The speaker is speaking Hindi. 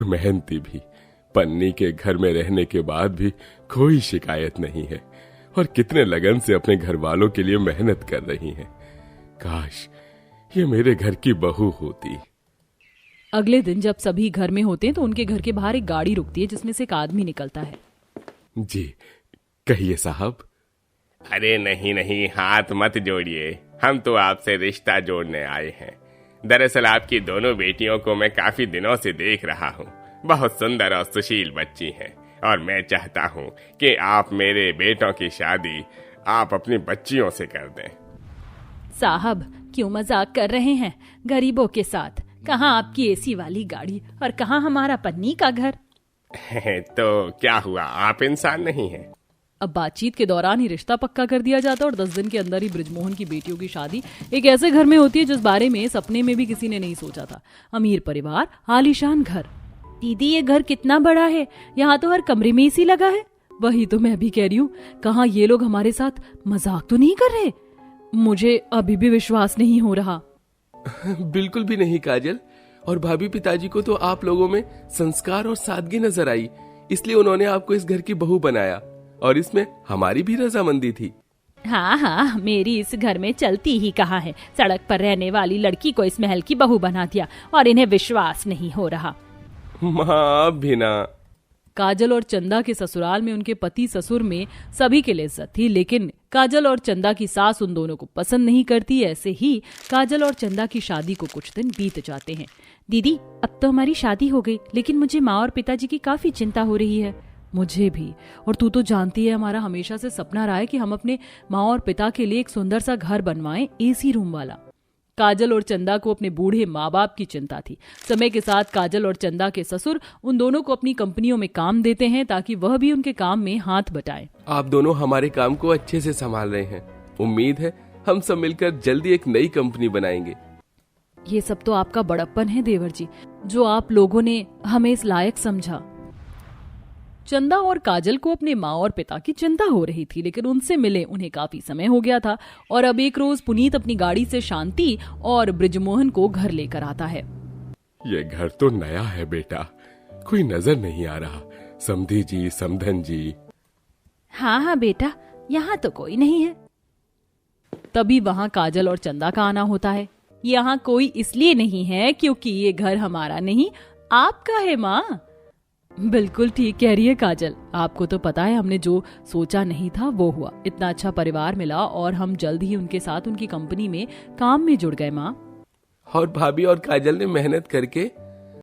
मेहनती भी। पन्नी के घर में रहने के बाद भी कोई शिकायत नहीं है और कितने लगन से अपने घर वालों के लिए मेहनत कर रही हैं। काश ये मेरे घर की बहू होती। अगले दिन जब सभी घर में होते हैं तो उनके घर के बाहर एक गाड़ी रुकती है जिसमें से एक आदमी निकलता है। जी कहिए साहब। अरे नहीं नहीं, हाथ मत जोड़िए, हम तो आपसे रिश्ता जोड़ने आए हैं। दरअसल आपकी दोनों बेटियों को मैं काफी दिनों से देख रहा हूँ। बहुत सुंदर और सुशील बच्ची हैं और मैं चाहता हूँ कि आप मेरे बेटों की शादी आप अपनी बच्चियों से कर दें। साहब क्यों मजाक कर रहे हैं गरीबों के साथ? कहाँ आपकी एसी वाली गाड़ी और कहाँ हमारा पन्नी का घर? तो क्या हुआ, आप इंसान नहीं हैं? अब बातचीत के दौरान ही रिश्ता पक्का कर दिया जाता और 10 दिन के अंदर ही बृजमोहन की बेटियों की शादी एक ऐसे घर में होती है जिस बारे में सपने में भी किसी ने नहीं सोचा था। अमीर परिवार, आलीशान घर। दीदी ये घर कितना बड़ा है, यहाँ तो हर कमरे में एसी लगा है। वही तो मैं भी कह रही हूँ, कहाँ ये लोग हमारे साथ मजाक तो नहीं कर रहे? मुझे अभी भी विश्वास नहीं हो रहा। बिल्कुल भी नहीं काजल, और भाभी पिताजी को तो आप लोगों में संस्कार और सादगी नजर आई, इसलिए उन्होंने आपको इस घर की बहू बनाया और इसमें हमारी भी रजामंदी थी। हाँ हाँ, मेरी इस घर में चलती ही कहाँ है। सड़क पर रहने वाली लड़की को इस महल की बहू बना दिया और इन्हें विश्वास नहीं हो रहा। माँ भी ना। काजल और चंदा के ससुराल में उनके पति ससुर में सभी के लिए इज्जत थी, लेकिन काजल और चंदा की सास उन दोनों को पसंद नहीं करती। ऐसे ही काजल और चंदा की शादी को कुछ दिन बीत जाते हैं। दीदी अब तो हमारी शादी हो गई, लेकिन मुझे माँ और पिताजी की काफी चिंता हो रही है। मुझे भी, और तू तो जानती है हमारा हमेशा से सपना रहा है कि हम अपने माँ और पिता के लिए एक सुंदर सा घर बनवाएं, एसी रूम वाला। काजल और चंदा को अपने बूढ़े माँ बाप की चिंता थी। समय के साथ काजल और चंदा के ससुर उन दोनों को अपनी कंपनियों में काम देते हैं ताकि वह भी उनके काम में हाथ बटाएं। आप दोनों हमारे काम को अच्छे से संभाल रहे हैं। उम्मीद है हम सब मिलकर जल्दी एक नई कंपनी बनाएंगे। ये सब तो आपका बड़प्पन है देवर जी, जो आप लोगों ने हमें इस लायक समझा। चंदा और काजल को अपने माँ और पिता की चिंता हो रही थी, लेकिन उनसे मिले उन्हें काफी समय हो गया था। और अब एक रोज पुनीत अपनी गाड़ी से शांति और बृजमोहन को घर लेकर आता है। ये घर तो नया है बेटा, कोई नजर नहीं आ रहा। समधी जी, समधन जी। हाँ हाँ बेटा, यहाँ तो कोई नहीं है। तभी वहाँ काजल और चंदा का आना होता है। यहाँ कोई इसलिए नहीं है क्योंकि ये घर हमारा नहीं आपका है माँ। बिल्कुल ठीक कह रही है काजल, आपको तो पता है हमने जो सोचा नहीं था वो हुआ। इतना अच्छा परिवार मिला और हम जल्द ही उनके साथ उनकी कंपनी में काम में जुड़ गए माँ। और भाभी और काजल ने मेहनत करके